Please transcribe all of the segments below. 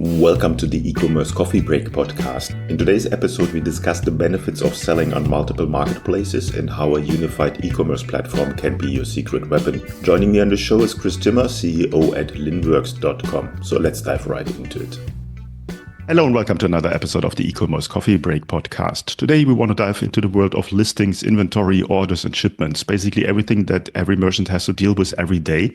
Welcome to the Ecommerce Coffee Break podcast. In today's episode, we discuss the benefits of selling on multiple marketplaces and how a unified e-commerce platform can be your secret weapon. Joining me on the show is Chris Timmer, CEO at Linnworks.com. So let's dive right into it. Hello and welcome to another episode of the Ecommerce Coffee Break podcast. Today we want to dive into the world of listings, inventory, orders and shipments, basically everything that every merchant has to deal with every day.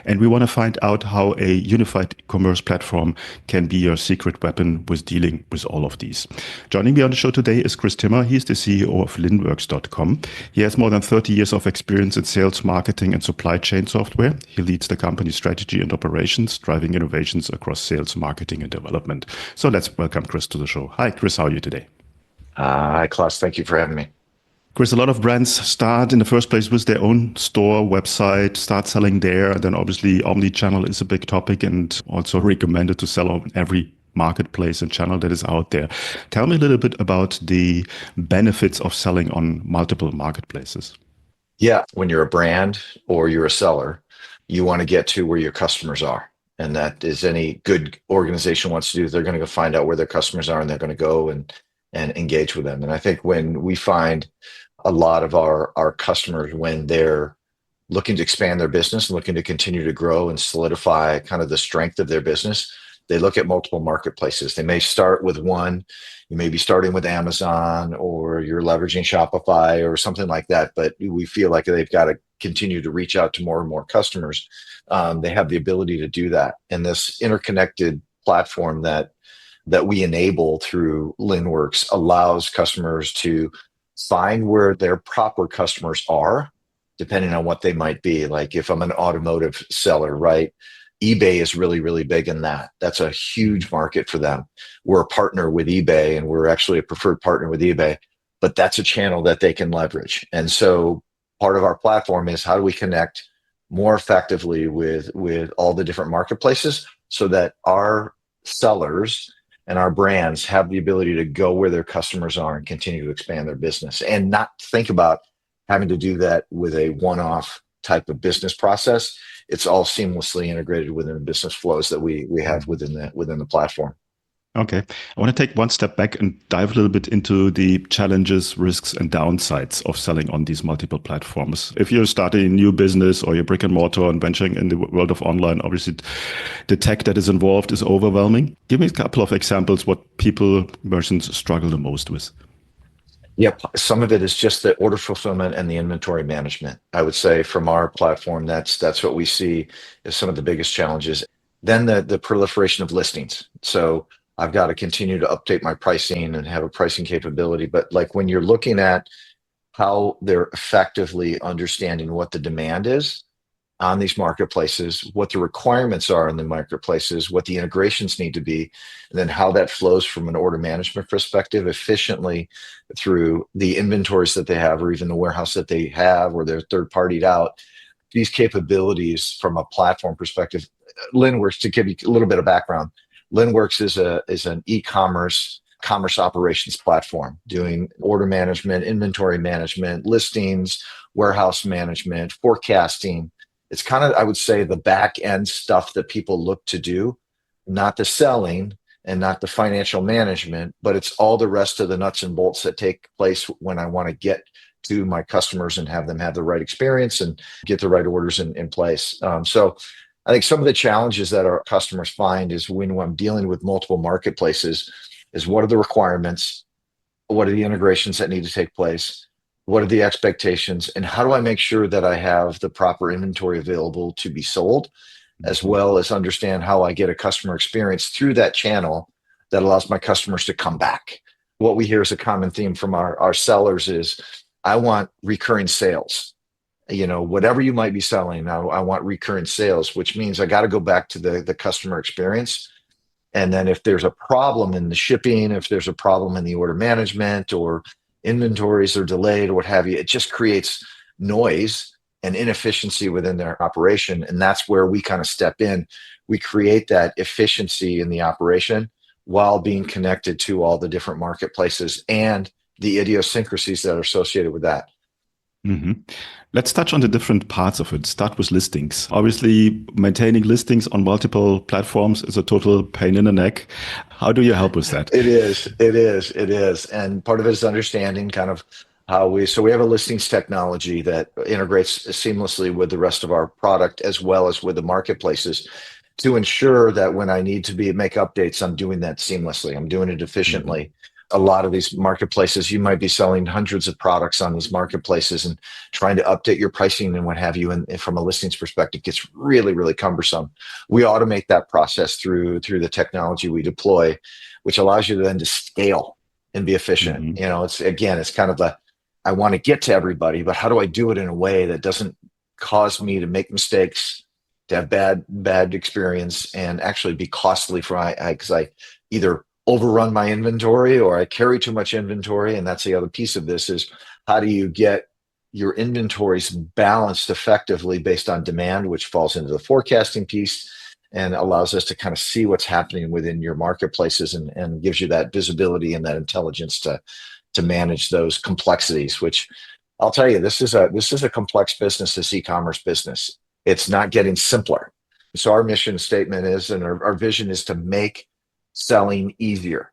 And we want to find out how a unified commerce platform can be your secret weapon with dealing with all of these. Joining me on the show today is Chris Timmer. He's the CEO of Linnworks.com. He has more than 30 years of experience in sales, marketing and supply chain software. He leads the company's strategy and operations, driving innovations across sales, marketing and development. So let's welcome Chris to the show. Hi, Chris. How are you today? Hi, Claus. Thank you for having me. Chris, a lot of brands start in the first place with their own store, website, start selling there. And then obviously Omnichannel is a big topic and also recommended to sell on every marketplace and channel that is out there. Tell me a little bit about the benefits of selling on multiple marketplaces. Yeah, when you're a brand or you're a seller, you want to get to where your customers are. And that is any good organization wants to do. They're going to go find out where their customers are and they're going to go and engage with them. And I think when we find a lot of our customers, when they're looking to expand their business and looking to continue to grow and solidify kind of the strength of their business, they look at multiple marketplaces. They may start with one. You may be starting with Amazon or you're leveraging Shopify or something like that. But we feel like they've got to continue to reach out to more and more customers. They have the ability to do that. And this interconnected platform that we enable through Linnworks allows customers to find where their proper customers are, depending on what they might be. Like if I'm an automotive seller, right? eBay is really, really big in that. That's a huge market for them. We're a partner with eBay and we're actually a preferred partner with eBay, but that's a channel that they can leverage. And so part of our platform is how do we connect more effectively with all the different marketplaces so that our sellers and our brands have the ability to go where their customers are and continue to expand their business and not think about having to do that with a one-off type of business process. It's all seamlessly integrated within the business flows that we have within the platform. Okay. I want to take one step back and dive a little bit into the challenges, risks, and downsides of selling on these multiple platforms. If you're starting a new business or you're brick and mortar and venturing in the world of online, obviously the tech that is involved is overwhelming. Give me a couple of examples what merchants struggle the most with. Yep. Some of it is just the order fulfillment and the inventory management. I would say from our platform, that's what we see as some of the biggest challenges. Then the proliferation of listings. So I've got to continue to update my pricing and have a pricing capability. But like when you're looking at how they're effectively understanding what the demand is on these marketplaces, what the requirements are in the marketplaces, what the integrations need to be, and then how that flows from an order management perspective efficiently through the inventories that they have or even the warehouse that they have or they're third-partied out. These capabilities from a platform perspective, Linnworks, to give you a little bit of background, Linnworks is an e-commerce commerce operations platform doing order management, inventory management, listings, warehouse management, forecasting. It's kind of, I would say, the back end stuff that people look to do, not the selling and not the financial management, but it's all the rest of the nuts and bolts that take place when I want to get to my customers and have them have the right experience and get the right orders in place. So I think some of the challenges that our customers find is when I'm dealing with multiple marketplaces is what are the requirements? What are the integrations that need to take place? What are the expectations? And how do I make sure that I have the proper inventory available to be sold, as well as understand how I get a customer experience through that channel that allows my customers to come back? What we hear as a common theme from our sellers is, I want recurring sales. Whatever you might be selling, I want recurring sales, which means I got to go back to the customer experience. And then if there's a problem in the shipping, if there's a problem in the order management or inventories are delayed or what have you, it just creates noise and inefficiency within their operation. And that's where we kind of step in. We create that efficiency in the operation while being connected to all the different marketplaces and the idiosyncrasies that are associated with that. hmm Let's touch on the different parts of it. Start with listings. Obviously, maintaining listings on multiple platforms is a total pain in the neck. How do you help with that? It is. And part of it is understanding kind of so we have a listings technology that integrates seamlessly with the rest of our product as well as with the marketplaces to ensure that when I need to make updates, I'm doing that seamlessly. I'm doing it hmm efficiently. A lot of these marketplaces, you might be selling hundreds of products on these marketplaces and trying to update your pricing and what have you. And from a listings perspective, gets really, really cumbersome. We automate that process through the technology we deploy, which allows you then to scale and be efficient. hmm It's kind of I want to get to everybody, but how do I do it in a way that doesn't cause me to make mistakes, to have bad experience, and actually be costly for because I either overrun my inventory or I carry too much inventory. And that's the other piece of this is how do you get your inventories balanced effectively based on demand, which falls into the forecasting piece and allows us to kind of see what's happening within your marketplaces and gives you that visibility and that intelligence to manage those complexities, which I'll tell you, this is a complex business, this e-commerce business. It's not getting simpler. So our mission statement is, and our vision is to make selling easier.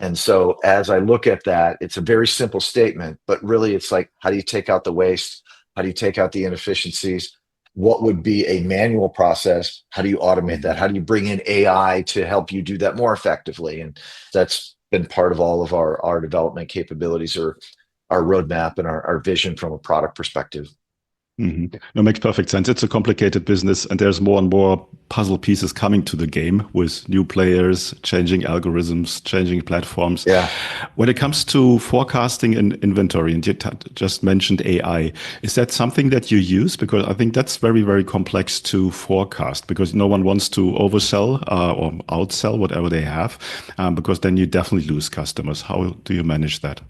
And so as I look at that, it's a very simple statement, but really it's like, how do you take out the waste? How do you take out the inefficiencies? What would be a manual process? How do you automate that? hmm How do you bring in AI to help you do that more effectively? And that's been part of all of our development capabilities or our roadmap and our vision from a product perspective. No, makes perfect sense. It's a complicated business, and there's more and more puzzle pieces coming to the game with new players, changing algorithms, changing platforms. Yeah. When it comes to forecasting and inventory, and you just mentioned AI, is that something that you use? Because I think that's very, very complex to forecast because no one wants to oversell or outsell whatever they have, because then you definitely lose customers. How do you manage that?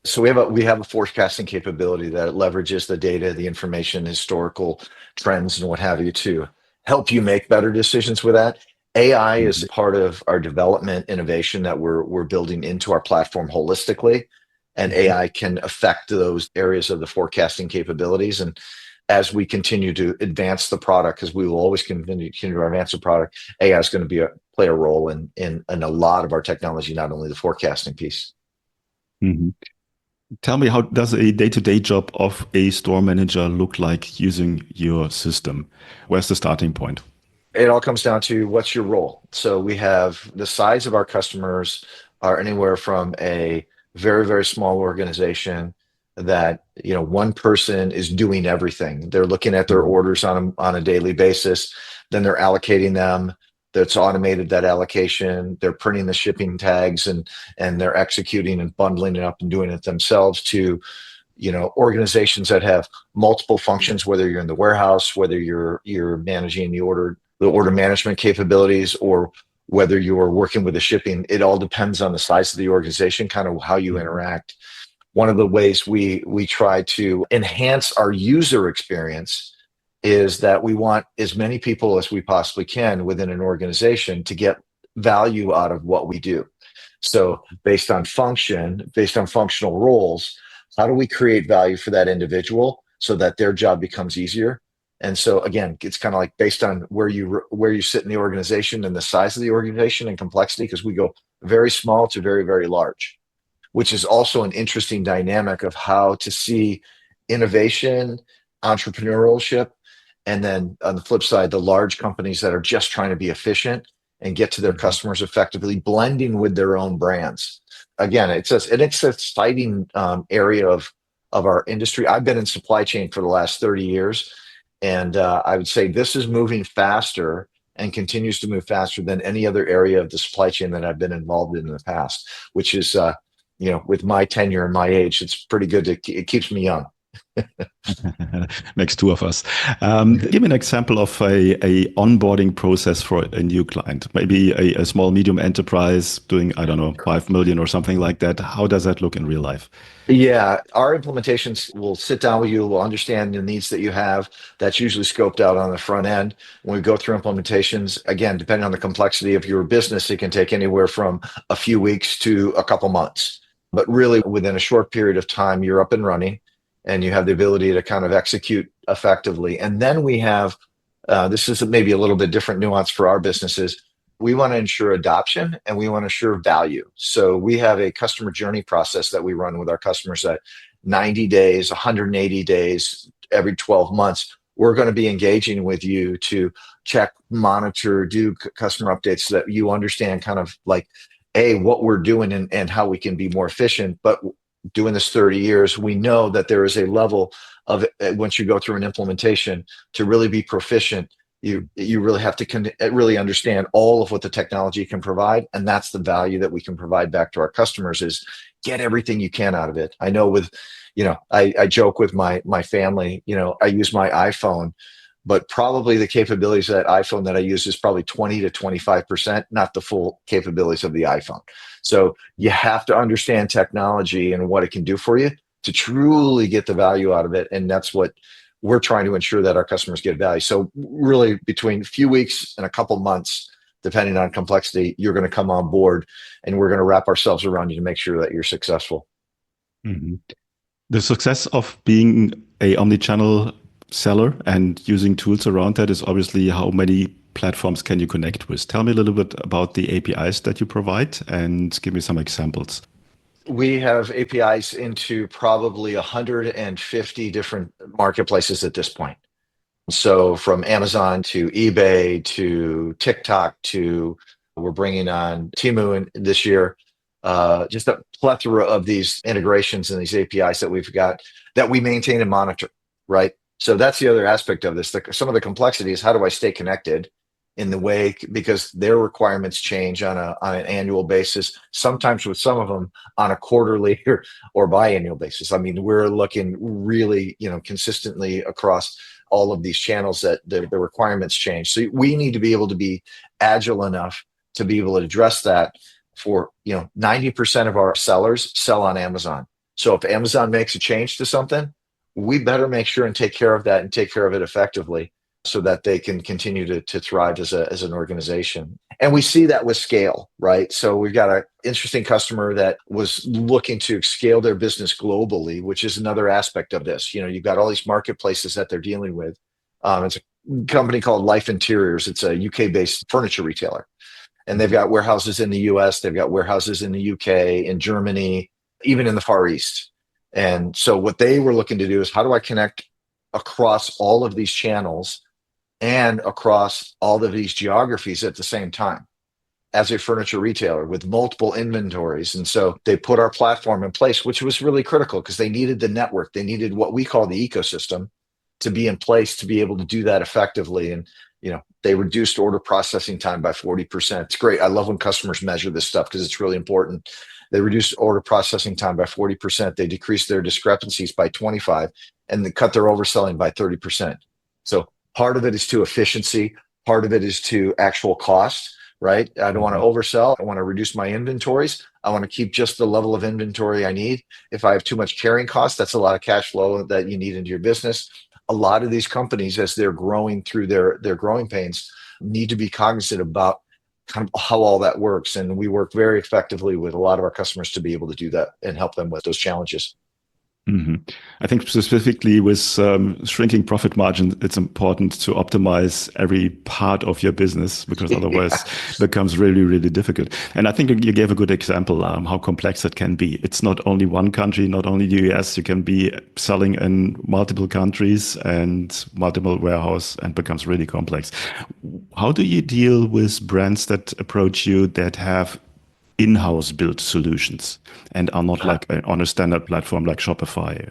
So we have a forecasting capability that leverages the data, the information, historical trends, and what have you to help you make better decisions with that. AI is Mhm. part of our development innovation that we're building into our platform holistically, and Mhm. AI can affect those areas of the forecasting capabilities. And as we continue to advance the product, because we will always continue to advance the product, AI is going to play a role in a lot of our technology, not only the forecasting piece. Mhm. Tell me, how does a day-to-day job of a store manager look like using your system? Where's the starting point? It all comes down to what's your role. So we have the size of our customers are anywhere from a very, very small organization that, one person is doing everything. They're looking at their Mhm. orders on a daily basis, then they're allocating them. That's automated that allocation. They're printing the shipping tags and they're executing and bundling it up and doing it themselves to organizations that have multiple functions, whether you're in the warehouse, whether you're managing the order management capabilities, or whether you're working with the shipping. It all depends on the size of the organization, kind of how you Mhm. interact. One of the ways we try to enhance our user experience is that we want as many people as we possibly can within an organization to get value out of what we do. So based on functional roles, how do we create value for that individual so that their job becomes easier? And so again, it's kind of like based on where you sit in the organization and the size of the organization and complexity, because we go very small to very, very large, which is also an interesting dynamic of how to see innovation, entrepreneurship, and then on the flip side, the large companies that are just trying to be efficient and get to their Mhm. customers effectively, blending with their own brands. Again, it's an exciting area of our industry. I've been in supply chain for the last 30 years, and I would say this is moving faster and continues to move faster than any other area of the supply chain that I've been involved in the past, which is with my tenure and my age, it's pretty good. It keeps me young. Makes two of us. Give me an example of a onboarding process for a new client, maybe a small, medium enterprise doing, I don't know, 5 million or something like that. How does that look in real life? Yeah, our implementations will sit down with you, will understand the needs that you have. That's usually scoped out on the front end. When we go through implementations, again, depending on the complexity of your business, it can take anywhere from a few weeks to a couple months. But really, within a short period of time, you're up and running. and you have the ability to kind of execute effectively. And then we have, this is maybe a little bit different nuance for our businesses. We want to ensure adoption and we want to ensure value. So we have a customer journey process that we run with our customers at 90 days, 180 days, every 12 months. We're going to be engaging with you to check, monitor, do customer updates so that you understand kind of like, what we're doing and how we can be more efficient. But doing this 30 years, we know that there is a level of, once you go through an implementation, to really be proficient, you really have to really understand all of what the technology can provide. And that's the value that we can provide back to our customers, is get everything you can out of it. I know with, I joke with my family, I use my iPhone, but probably the capabilities of that iPhone that I use is probably 20 to 25%, not the full capabilities of the iPhone. So you have to understand technology and what it can do for you to truly get the value out of it. And that's what we're trying to ensure, that our customers get value. So really, between a few weeks and a couple months, depending on complexity, you're going to come on board and we're going to wrap ourselves around you to make sure that you're successful. Mm-hmm. The success of being a omnichannel seller and using tools around that is obviously how many platforms can you connect with. Tell me a little bit about the APIs that you provide and give me some examples. We have APIs into probably 150 different marketplaces at this point. So from Amazon to eBay to TikTok to, we're bringing on Temu this year. Just a plethora of these integrations and these APIs that we've got that we maintain and monitor, right? So that's the other aspect of this. Some of the complexity is, how do I stay connected in the way, because their requirements change on an annual basis, sometimes with some of them on a quarterly or biannual basis. I mean, we're looking really, consistently across all of these channels that the requirements change. So we need to be able to be agile enough to be able to address that. For 90% of our sellers sell on Amazon. So if Amazon makes a change to something, we better make sure and take care of that and take care of it effectively, so that they can continue to thrive as an organization. And we see that with scale, right? So we've got an interesting customer that was looking to scale their business globally, which is another aspect of this. You've got all these marketplaces that they're dealing with. It's a company called Life Interiors. It's a UK-based furniture retailer. And they've got warehouses in the US, they've got warehouses in the UK, in Germany, even in the Far East. And so what they were looking to do is, how do I connect across all of these channels and across all of these geographies at the same time as a furniture retailer with multiple inventories? And so they put our platform in place, which was really critical because they needed the network. They needed what we call the ecosystem to be in place to be able to do that effectively. And they reduced order processing time by 40%. It's great. I love when customers measure this stuff because it's really important. They reduced order processing time by 40%. They decreased their discrepancies by 25%, and they cut their overselling by 30%. So part of it is to efficiency. Part of it is to actual cost, right? I don't want to oversell. I want to reduce my inventories. I want to keep just the level of inventory I need. If I have too much carrying costs, that's a lot of cash flow that you need into your business. A lot of these companies, as they're growing through their growing pains, need to be cognizant about kind of how all that works. And we work very effectively with a lot of our customers to be able to do that and help them with those challenges. Mm-hmm. I think specifically with shrinking profit margin, it's important to optimize every part of your business, because otherwise it becomes really, really difficult. And I think you gave a good example how complex it can be. It's not only one country, not only the US. You can be selling in multiple countries and multiple warehouse, and becomes really complex. How do you deal with brands that approach you that have in-house built solutions and are not like on a standard platform like Shopify?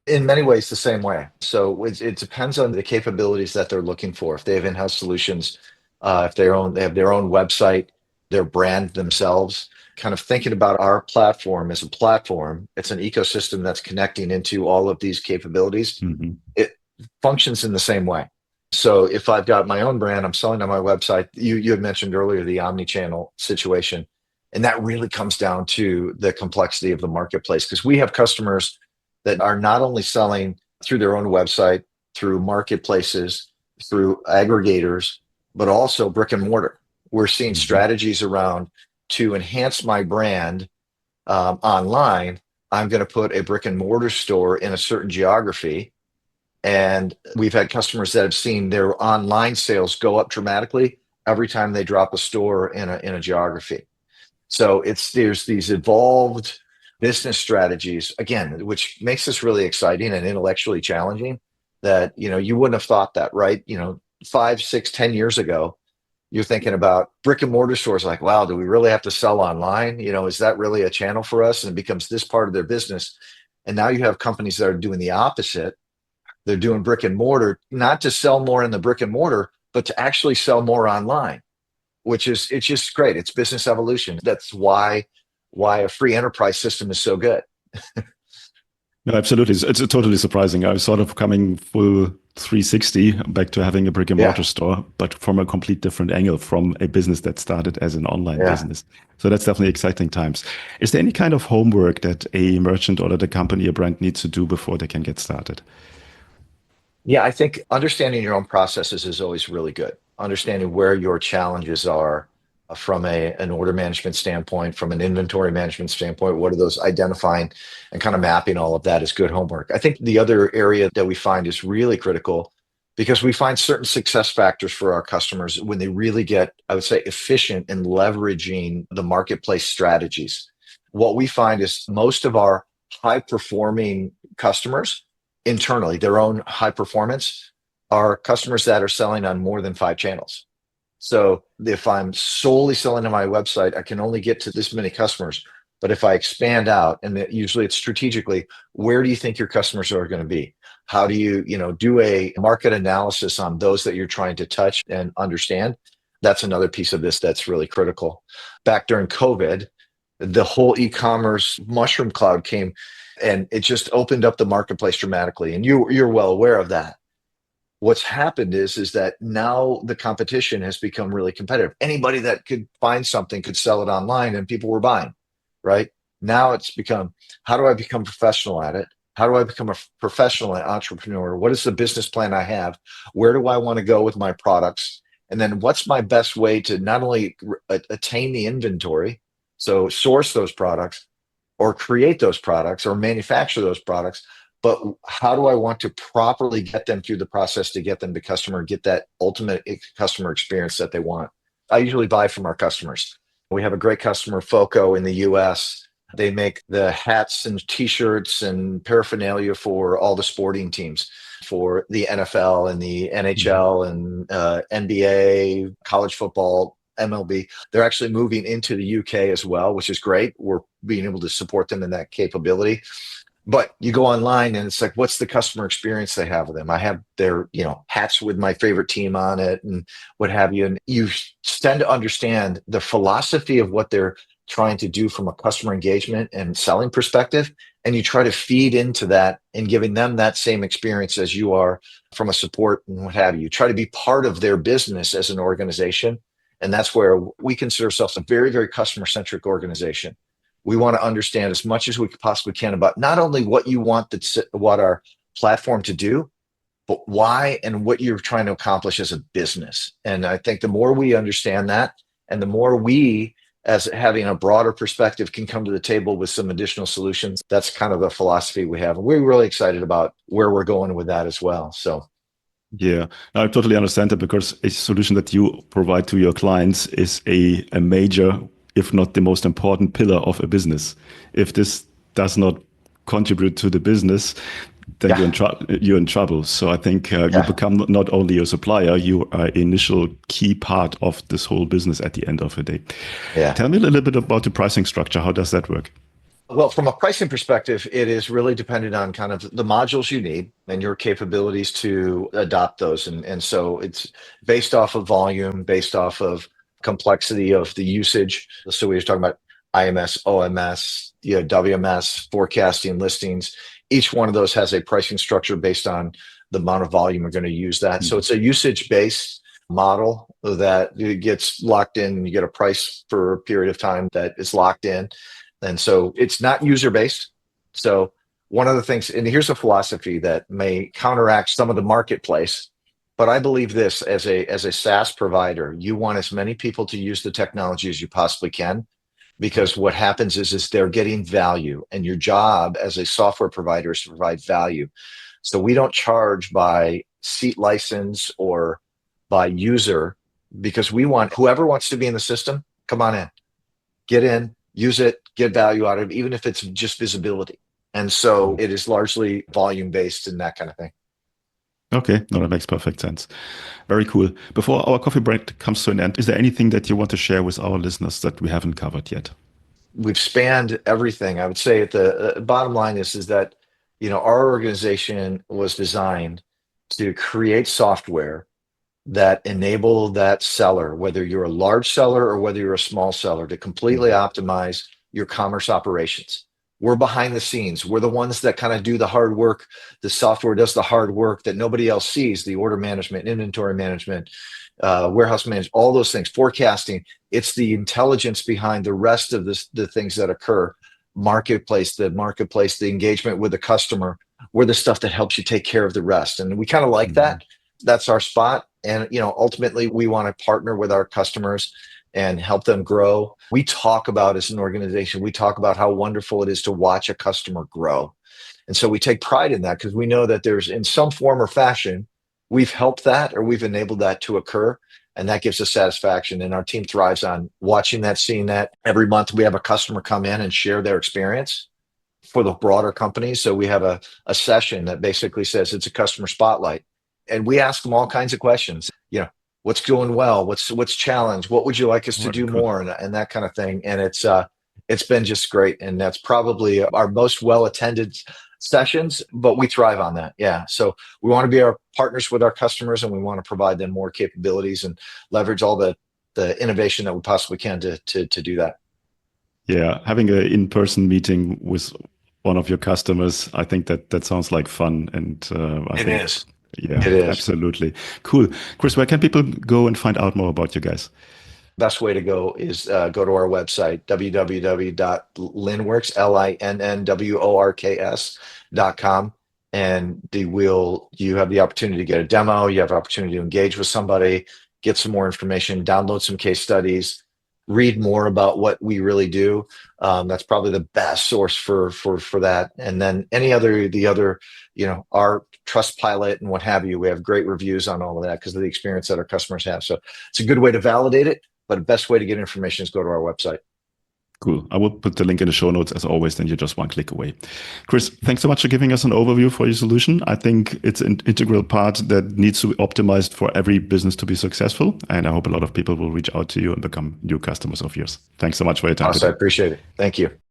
In many ways, the same way. So it depends on the capabilities that they're looking for. If they have in-house solutions, if they have their own website, their brand themselves, kind of thinking about our platform as a platform, it's an ecosystem that's connecting into all of these capabilities. Mm-hmm. It functions in the same way. So if I've got my own brand, I'm selling on my website. You had mentioned earlier the omnichannel situation. And that really comes down to the complexity of the marketplace, because we have customers that are not only selling through their own website, through marketplaces, through aggregators, but also brick and mortar. We're seeing strategies around to enhance my brand online. I'm going to put a brick and mortar store in a certain geography. And we've had customers that have seen their online sales go up dramatically every time they drop a store in a geography. So there's these evolved business strategies, again, which makes this really exciting and intellectually challenging that, you wouldn't have thought that, right? 5, 6, 10 years ago, you're thinking about brick and mortar stores like, wow, do we really have to sell online? Is that really a channel for us? And it becomes this part of their business. And now you have companies that are doing the opposite. They're doing brick and mortar, not to sell more in the brick and mortar, but to actually sell more online, it's just great. It's business evolution. That's why a free enterprise system is so good. No, absolutely. It's totally surprising. I was sort of coming full 360 back to having a brick and mortar store, but from a complete different angle, from a business that started as an online business. So that's definitely exciting times. Is there any kind of homework that a merchant or that a company, a brand needs to do before they can get started? Yeah, I think understanding your own processes is always really good. Understanding where your challenges are from an order management standpoint, from an inventory management standpoint, what are those, identifying and kind of mapping all of that is good homework. I think the other area that we find is really critical because we find certain success factors for our customers when they really get, I would say, efficient in leveraging the marketplace strategies. What we find is most of our high performing customers internally, their own high performance, are customers that are selling on more than 5 channels. So if I'm solely selling on my website, I can only get to this many customers. But if I expand out, and usually it's strategically, where do you think your customers are going to be? How do you, do a market analysis on those that you're trying to touch and understand? That's another piece of this that's really critical. Back during COVID, the whole e-commerce mushroom cloud came, and it just opened up the marketplace dramatically. And you're well aware of that. What's happened is that now the competition has become really competitive. Anybody that could find something could sell it online, and people were buying, right? Now it's become, how do I become professional at it? How do I become a professional entrepreneur? What is the business plan I have? Where do I want to go with my products? And then what's my best way to not only attain the inventory, so source those products or create those products or manufacture those products, but how do I want to properly get them through the process to get them to customer, get that ultimate customer experience that they want? I usually buy from our customers. We have a great customer, Foco, in the US. They make the hats and t-shirts and paraphernalia for all the sporting teams, for the NFL and the NHL and NBA, college football, MLB. They're actually moving into the UK as well, which is great. We're being able to support them in that capability. But you go online and it's like, what's the customer experience they have with them? I have their, hats with my favorite team on it and what have you. And you tend to understand the philosophy of what they're trying to do from a customer engagement and selling perspective. And you try to feed into that and giving them that same experience as you are from a support and what have you. Try to be part of their business as an organization. And that's where we consider ourselves a very, very customer-centric organization. We want to understand as much as we possibly can about not only what you want what our platform to do, but why and what you're trying to accomplish as a business. And I think the more we understand that, and the more we, as having a broader perspective, can come to the table with some additional solutions, that's kind of the philosophy we have. And we're really excited about where we're going with that as well. So. Yeah, I totally understand that, because a solution that you provide to your clients is a major, if not the most important pillar of a business. If this does not contribute to the business, then you're in trouble. So I think you become not only a supplier, you are an initial key part of this whole business at the end of the day. Yeah. Tell me a little bit about the pricing structure. How does that work? Well, from a pricing perspective, it is really dependent on kind of the modules you need and your capabilities to adopt those. And so it's based off of volume, based off of complexity of the usage. So we were talking about IMS, OMS, WMS, forecasting, listings. Each one of those has a pricing structure based on the amount of volume we're going to use that. Mm-hmm. So it's a usage-based model that gets locked in. You get a price for a period of time that is locked in. And so it's not user-based. So one of the things, and here's a philosophy that may counteract some of the marketplace, but I believe this: as a SaaS provider, you want as many people to use the technology as you possibly can, because what happens is they're getting value, and your job as a software provider is to provide value. So we don't charge by seat license or by user, because we want whoever wants to be in the system, come on in, get in, use it, get value out of it, even if it's just visibility. And so it is largely volume based and that kind of thing. Okay, no, that makes perfect sense. Very cool. Before our coffee break comes to an end, is there anything that you want to share with our listeners that we haven't covered yet? We've spanned everything. I would say at the bottom line is that, our organization was designed to create software that enable that seller, whether you're a large seller or whether you're a small seller, to completely optimize your commerce operations. We're behind the scenes. We're the ones that kind of do the hard work. The software does the hard work that nobody else sees: the order management, inventory management, warehouse management, all those things, forecasting. It's the intelligence behind the rest of the things that occur. Marketplace, the engagement with the customer. We're the stuff that helps you take care of the rest. And we kind of like that. That's our spot. And, ultimately we want to partner with our customers and help them grow. We talk about, as an organization, we talk about how wonderful it is to watch a customer grow. And so we take pride in that, because we know that there's, in some form or fashion, we've helped that, or we've enabled that to occur. And that gives us satisfaction. And our team thrives on watching that, seeing that. Every month we have a customer come in and share their experience for the broader company. So we have a session that basically says it's a customer spotlight. And we ask them all kinds of questions. What's going well? What's challenged? What would you like us to do more? And that kind of thing. And it's been just great. And that's probably our most well-attended sessions, but we thrive on that. Yeah. So we want to be our partners with our customers, and we want to provide them more capabilities and leverage all the innovation that we possibly can to do that. Yeah. Having an in-person meeting with one of your customers, I think that sounds like fun. And it is. Yeah, it is. Absolutely. Cool. Chris, where can people go and find out more about you guys? Best way to go is go to our website, www.linnworks, linnworks.com. And you have the opportunity to get a demo. You have an opportunity to engage with somebody, get some more information, download some case studies, read more about what we really do. That's probably the best source for that. And then the other, our Trustpilot and what have you, we have great reviews on all of that because of the experience that our customers have. So it's a good way to validate it, but the best way to get information is go to our website. Cool. I will put the link in the show notes as always, then you're just one click away. Chris, thanks so much for giving us an overview for your solution. I think it's an integral part that needs to be optimized for every business to be successful. And I hope a lot of people will reach out to you and become new customers of yours. Thanks so much for your time. Awesome. I appreciate it. Thank you.